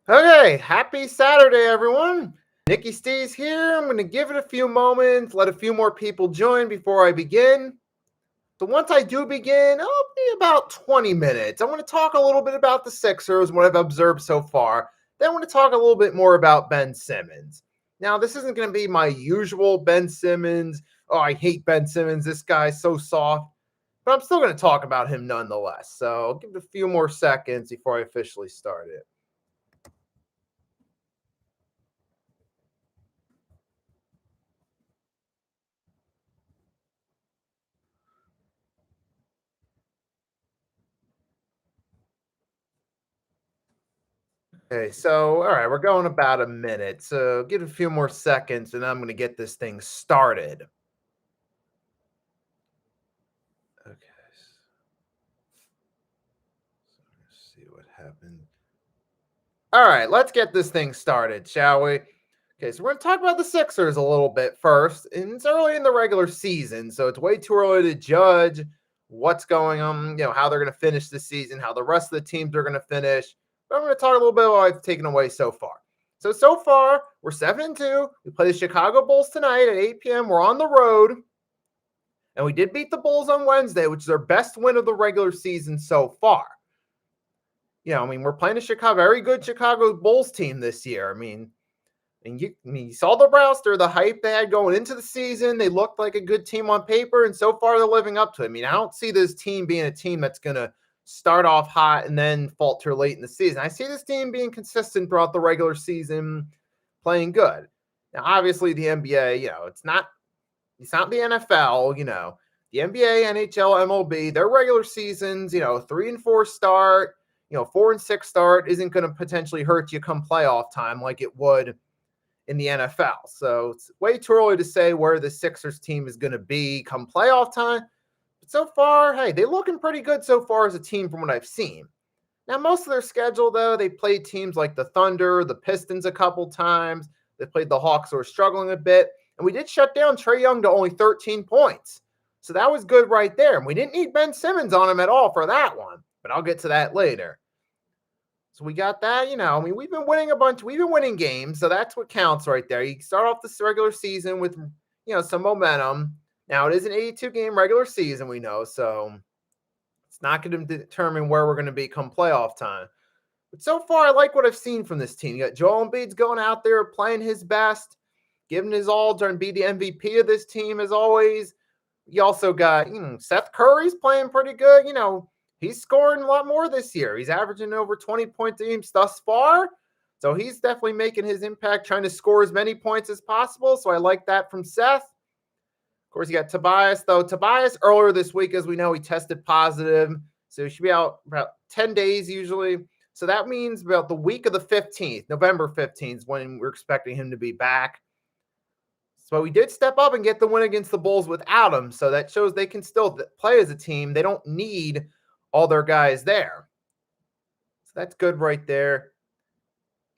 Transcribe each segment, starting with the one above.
Okay, happy Saturday, everyone. Nikki Stees here. I'm going to give it a few moments, let a few more people join before I begin. So once I do begin, I'll be about 20 minutes. I want to talk a little bit about the Sixers, what I've observed so far. Then I want to talk a little bit more about Ben Simmons. Now, this isn't going to be my usual Ben Simmons. Oh, I hate Ben Simmons. This guy's so soft. But I'm still going to talk about him nonetheless. So I'll give it a few more seconds before I officially start it. Okay, so all right, we're going about a minute. So give it a few more seconds and I'm going to get this thing started. Okay, so let's see what happened. All right, let's get this thing started, shall we? Okay, so we're going to talk about the Sixers a little bit first. And it's early in the regular season, so it's way too early to judge what's going on, how they're going to finish the season, how the rest of the teams are going to finish. But I'm going to talk a little bit about what I've taken away so far. So far, we're 7-2. We play the Chicago Bulls tonight at 8 p.m. We're on the road. And we did beat the Bulls on Wednesday, which is our best win of the regular season so far. We're playing a very good Chicago Bulls team this year. You saw the roster, the hype they had going into the season. They looked like a good team on paper, and so far they're living up to it. I don't see this team being a team that's going to start off hot and then falter late in the season. I see this team being consistent throughout the regular season, playing good. Now, obviously, the NBA, it's not the NFL. The NBA, NHL, MLB, their regular seasons, 3-4 start, 4-6 start isn't going to potentially hurt you come playoff time like it would in the NFL. So it's way too early to say where the Sixers team is going to be come playoff time. But so far, hey, they're looking pretty good so far as a team from what I've seen. Now, most of their schedule, though, they played teams like the Thunder, the Pistons a couple times. They played the Hawks, who are struggling a bit. And we did shut down Trae Young to only 13 points. So that was good right there. And we didn't need Ben Simmons on him at all for that one. But I'll get to that later. So we got that, we've been winning a bunch. We've been winning games. So that's what counts right there. You start off this regular season with, some momentum. Now, it is an 82-game regular season, we know. So it's not going to determine where we're going to be come playoff time. But so far, I like what I've seen from this team. You got Joel Embiid's going out there playing his best, giving his all, trying to be the MVP of this team as always. You also got, Seth Curry's playing pretty good. He's scoring a lot more this year. He's averaging over 20 points a game thus far. So he's definitely making his impact, trying to score as many points as possible. So I like that from Seth. Of course, you got Tobias, though. Tobias, earlier this week, as we know, he tested positive. So he should be out about 10 days usually. So that means about the week of the 15th, November 15th, when we're expecting him to be back. So we did step up and get the win against the Bulls without him. So that shows they can still play as a team. They don't need all their guys there. So that's good right there.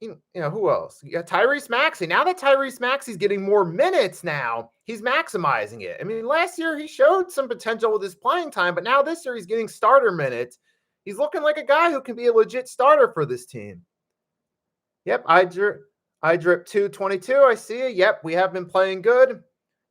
Who else? You got Tyrese Maxey. Now that Tyrese Maxey's getting more minutes now, he's maximizing it. Last year he showed some potential with his playing time, but now this year he's getting starter minutes. He's looking like a guy who can be a legit starter for this team. Yep, I drip 222. I see it. Yep, we have been playing good.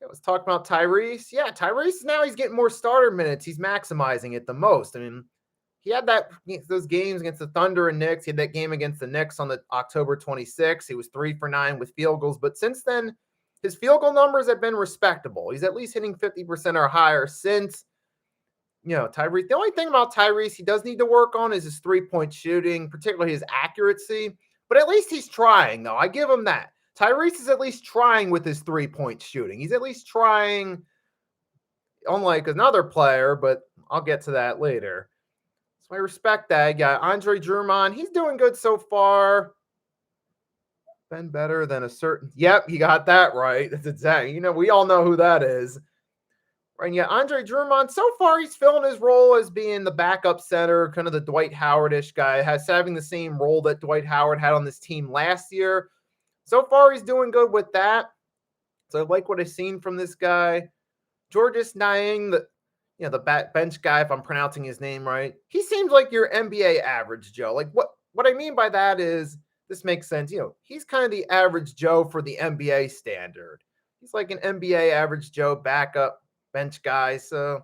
Let's talk about Tyrese. Yeah, Tyrese now he's getting more starter minutes. He's maximizing it the most. He had those games against the Thunder and Knicks. He had that game against the Knicks on the October 26th. He was 3 for 9 with field goals. But since then, his field goal numbers have been respectable. He's at least hitting 50% or higher since, Tyrese. The only thing about Tyrese he does need to work on is his three-point shooting, particularly his accuracy. But at least he's trying, though. I give him that. Tyrese is at least trying with his three-point shooting. He's at least trying, unlike another player, but I'll get to that later. So I respect that. You got Andre Drummond. He's doing good so far. Been better than a certain. Yep, you got that right. That's exactly. We all know who that is. Right, yeah, Andre Drummond, so far he's filling his role as being the backup center, kind of the Dwight Howard-ish guy, having the same role that Dwight Howard had on this team last year. So far he's doing good with that. So I like what I've seen from this guy. Georges Niang, the bench guy, if I'm pronouncing his name right, he seems like your NBA average, Joe. Like what I mean by that is this makes sense. He's kind of the average Joe for the NBA standard. He's like an NBA average Joe backup bench guy. So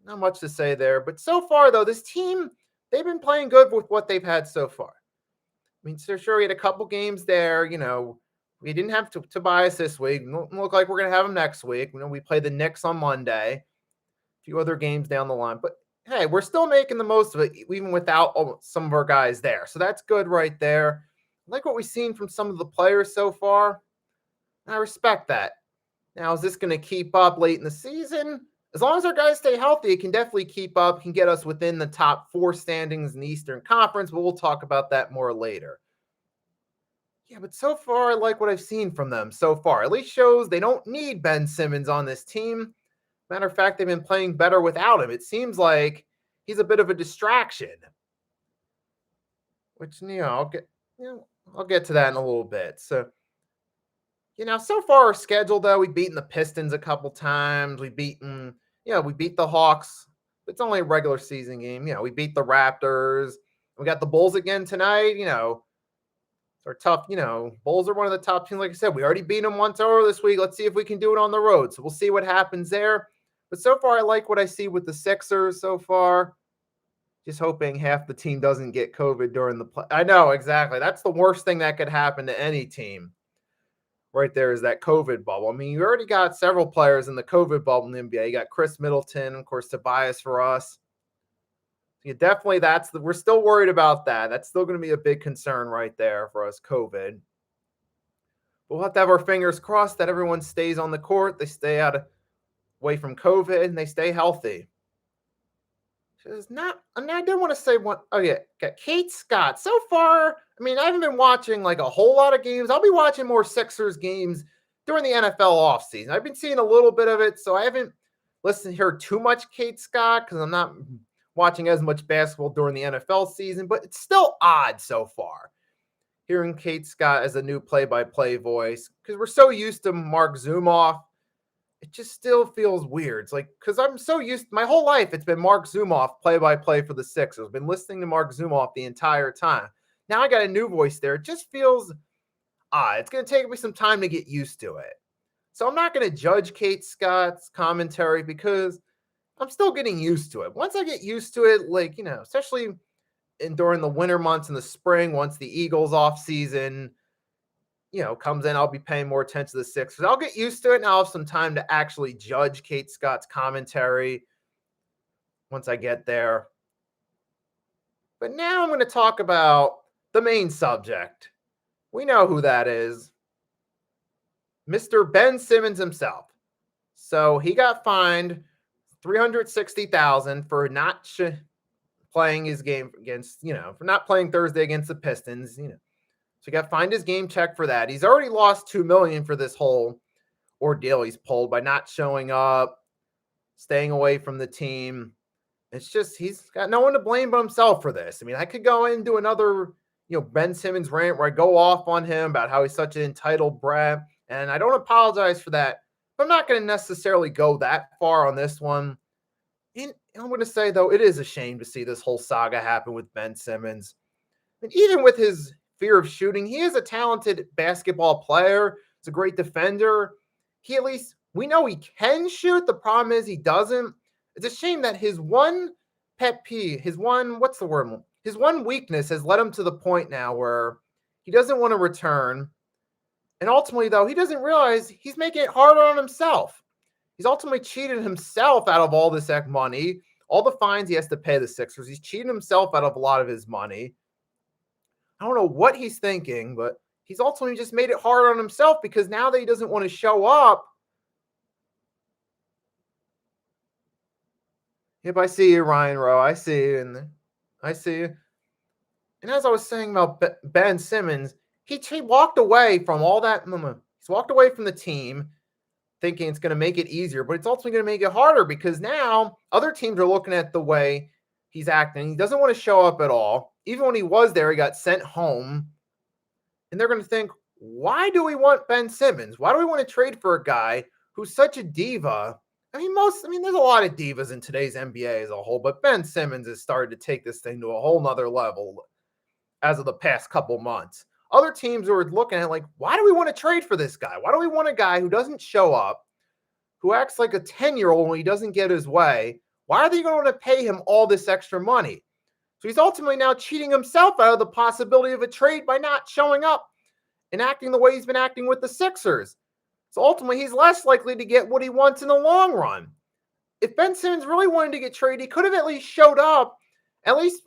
not much to say there. But so far, though, this team, they've been playing good with what they've had so far. I mean, so sure, we had a couple games there. We didn't have Tobias this week. Look like we're going to have him next week. We play the Knicks on Monday. A few other games down the line. But hey, we're still making the most of it, even without some of our guys there. So that's good right there. I like what we've seen from some of the players so far. I respect that. Now, is this going to keep up late in the season? As long as our guys stay healthy, it can definitely keep up, can get us within the top 4 standings in the Eastern Conference, but we'll talk about that more later. Yeah, but so far, I like what I've seen from them so far. At least shows they don't need Ben Simmons on this team. Matter of fact, they've been playing better without him. It seems like he's a bit of a distraction, which, I'll get to that in a little bit. So, so far our schedule, though, we've beaten the Pistons a couple times. We beat the Hawks. It's only a regular season game. We beat the Raptors. We got the Bulls again tonight. They're tough. Bulls are one of the top teams. Like I said, we already beat them once over this week. Let's see if we can do it on the road. So we'll see what happens there. But so far, I like what I see with the Sixers so far. Just hoping half the team doesn't get COVID during the play. I know, exactly. That's the worst thing that could happen to any team. Right there is that COVID bubble. I mean, you already got several players in the COVID bubble in the NBA. You got Chris Middleton, of course, Tobias for us. Definitely we're still worried about that. That's still going to be a big concern right there for us, COVID. We'll have to have our fingers crossed that everyone stays on the court. They stay away from COVID and they stay healthy. I did want to say one. Oh, yeah. Got Kate Scott. So far, I mean, I haven't been watching like a whole lot of games. I'll be watching more Sixers games during the NFL offseason. I've been seeing a little bit of it, so I haven't heard too much Kate Scott because I'm not watching as much basketball during the NFL season, but it's still odd so far hearing Kate Scott as a new play-by-play voice because we're so used to Mark Zumoff. It just still feels weird. It's like, because I'm so used, my whole life, it's been Mark Zumoff play-by-play for the Sixers. I've been listening to Mark Zumoff the entire time. Now I got a new voice there. It just feels odd. It's going to take me some time to get used to it. So I'm not going to judge Kate Scott's commentary because I'm still getting used to it. Once I get used to it, like, especially during the winter months in the spring, once the Eagles off season, comes in, I'll be paying more attention to the Sixers. I'll get used to it and I'll have some time to actually judge Kate Scott's commentary once I get there. But now I'm going to talk about the main subject. We know who that is. Mr. Ben Simmons himself. So he got fined $360,000 for not playing his game against, for not playing Thursday against the Pistons, So he got fined his game check for that. He's already lost $2 million for this whole ordeal he's pulled by not showing up, staying away from the team. It's just he's got no one to blame but himself for this. I mean, I could go into another, Ben Simmons rant where I go off on him about how he's such an entitled brat, and I don't apologize for that. But I'm not going to necessarily go that far on this one. And I'm going to say, though, it is a shame to see this whole saga happen with Ben Simmons. And even with his fear of shooting, he is a talented basketball player. He's a great defender. We know he can shoot. The problem is he doesn't. It's a shame that his one pet peeve, his one weakness has led him to the point now where he doesn't want to return. And ultimately, though, he doesn't realize he's making it harder on himself. He's ultimately cheated himself out of all this money, all the fines he has to pay the Sixers. He's cheated himself out of a lot of his money. I don't know what he's thinking, but he's ultimately just made it hard on himself because now that he doesn't want to show up. Yep, I see you, Ryan Rowe. I see you. And as I was saying about Ben Simmons, he walked away from all that. He's walked away from the team thinking it's going to make it easier, but it's ultimately going to make it harder because now other teams are looking at the way he's acting. He doesn't want to show up at all. Even when he was there, he got sent home. And they're going to think, why do we want Ben Simmons? Why do we want to trade for a guy who's such a diva? There's a lot of divas in today's NBA as a whole, but Ben Simmons has started to take this thing to a whole nother level. as of the past couple months. Other teams were looking at like, why do we want to trade for this guy? Why do we want a guy who doesn't show up, who acts like a 10-year-old when he doesn't get his way? Why are they going to pay him all this extra money? So he's ultimately now cheating himself out of the possibility of a trade by not showing up and acting the way he's been acting with the Sixers. So ultimately, he's less likely to get what he wants in the long run. If Ben Simmons really wanted to get traded, he could have at least showed up, at least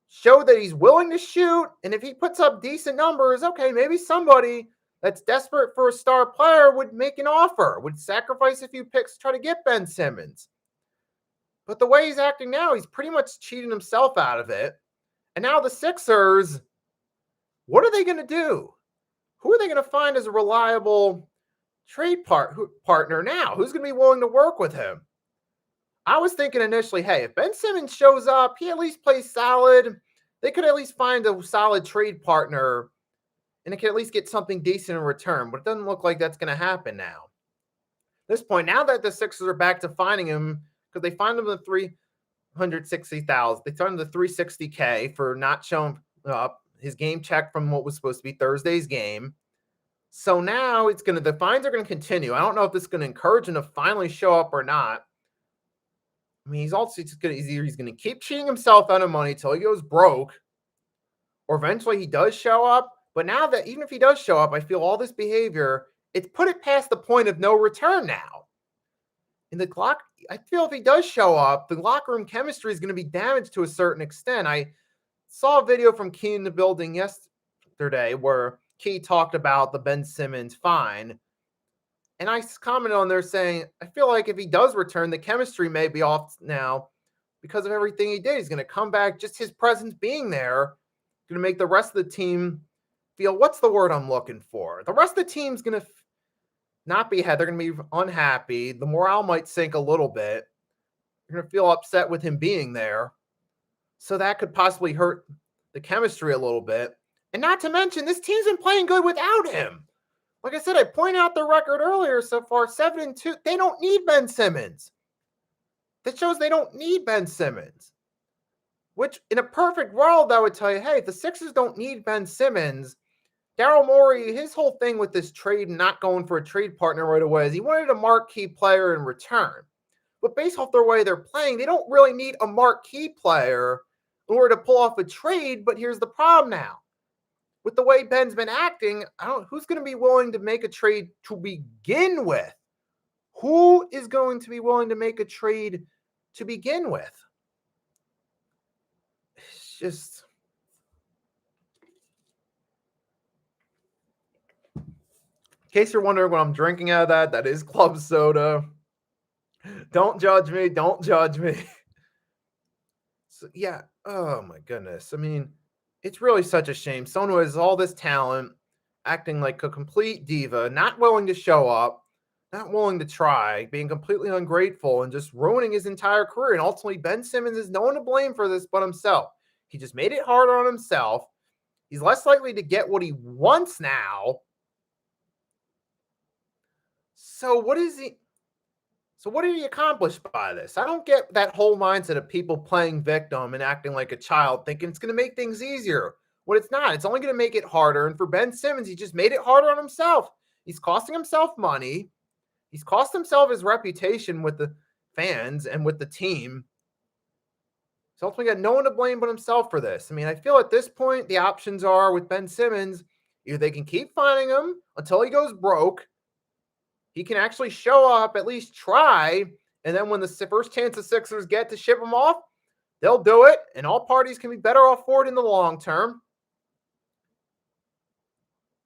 showed that he's willing to shoot. And if he puts up decent numbers, okay, maybe somebody that's desperate for a star player would make an offer, would sacrifice a few picks to try to get Ben Simmons. But the way he's acting now, he's pretty much cheating himself out of it. And now the Sixers, what are they going to do? Who are they going to find as a reliable trade partner now? Who's going to be willing to work with him? I was thinking initially, hey, if Ben Simmons shows up, he at least plays solid. They could at least find a solid trade partner and it can at least get something decent in return. But it doesn't look like that's going to happen now. At this point, now that the Sixers are back to finding him, because they find him the $360,000, they turned the $360K for not showing up his game check from what was supposed to be Thursday's game. So now the fines are going to continue. I don't know if this is going to encourage him to finally show up or not. I mean, he's going to keep cheating himself out of money till he goes broke, or eventually he does show up. But now that even if he does show up, I feel all this behavior, it's put it past the point of no return now. I feel if he does show up, the locker room chemistry is going to be damaged to a certain extent. I saw a video from Key in the building yesterday where Key talked about the Ben Simmons fine. And I commented on there saying, I feel like if he does return, the chemistry may be off now because of everything he did. He's going to come back, just his presence being there, going to make the rest of the team feel, what's the word I'm looking for? The rest of the team's going to not be ahead. They're going to be unhappy. The morale might sink a little bit. You're going to feel upset with him being there. So that could possibly hurt the chemistry a little bit. And not to mention, this team's been playing good without him. Like I said, I pointed out the record earlier so far, 7-2. They don't need Ben Simmons. That shows they don't need Ben Simmons. Which, in a perfect world, I would tell you, hey, if the Sixers don't need Ben Simmons, Daryl Morey, his whole thing with this trade and not going for a trade partner right away is he wanted a marquee player in return. But based off the way they're playing, they don't really need a marquee player in order to pull off a trade. But here's the problem now. With the way Ben's been acting, who's going to be willing to make a trade to begin with? Who is going to be willing to make a trade to begin with? It's just... In case you're wondering what I'm drinking out of that is club soda. Don't judge me. Don't judge me. So, yeah. Oh, my goodness. I mean... It's really such a shame. Someone who has all this talent, acting like a complete diva, not willing to show up, not willing to try, being completely ungrateful, and just ruining his entire career. And ultimately, Ben Simmons is no one to blame for this but himself. He just made it harder on himself. He's less likely to get what he wants now. So what did he accomplish by this? I don't get that whole mindset of people playing victim and acting like a child, thinking it's going to make things easier. When it's not. It's only going to make it harder. And for Ben Simmons, he just made it harder on himself. He's costing himself money. He's cost himself his reputation with the fans and with the team. He's ultimately got no one to blame but himself for this. I mean, I feel at this point, the options are with Ben Simmons, either they can keep finding him until he goes broke, he can actually show up, at least try, and then when the first chance the Sixers get to ship him off, they'll do it, and all parties can be better off for it in the long term.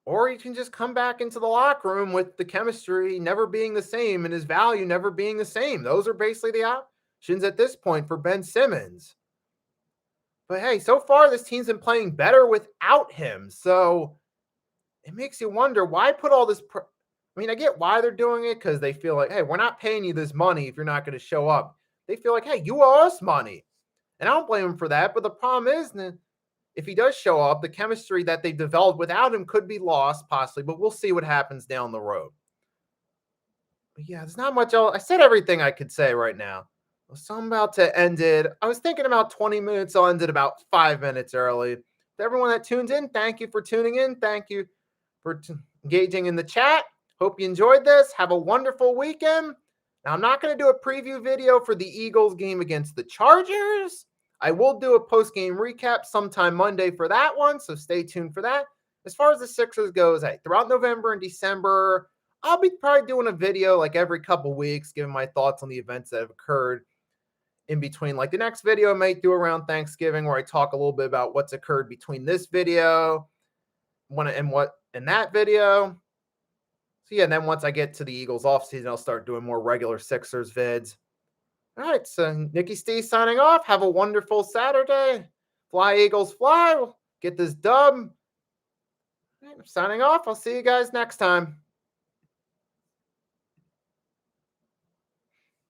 Or he can just come back into the locker room with the chemistry never being the same and his value never being the same. Those are basically the options at this point for Ben Simmons. But hey, so far this team's been playing better without him, so it makes you wonder, why put all this... I mean, I get why they're doing it, because they feel like, hey, we're not paying you this money if you're not going to show up. They feel like, hey, you owe us money. And I don't blame him for that. But the problem is, if he does show up, the chemistry that they developed without him could be lost, possibly. But we'll see what happens down the road. But yeah, there's not much else. I said everything I could say right now. So I'm about to end it. I was thinking about 20 minutes. I'll end it about 5 minutes early. To everyone that tunes in, thank you for tuning in. Thank you for engaging in the chat. Hope you enjoyed this. Have a wonderful weekend. Now, I'm not going to do a preview video for the Eagles game against the Chargers. I will do a post-game recap sometime Monday for that one, so stay tuned for that. As far as the Sixers goes, throughout November and December, I'll be probably doing a video like every couple weeks, giving my thoughts on the events that have occurred in between. Like the next video I might do around Thanksgiving, where I talk a little bit about what's occurred between this video and that video. So yeah, and then once I get to the Eagles offseason, I'll start doing more regular Sixers vids. All right, so Nikki Steve signing off. Have a wonderful Saturday. Fly Eagles fly. We'll get this dub. Signing off. I'll see you guys next time.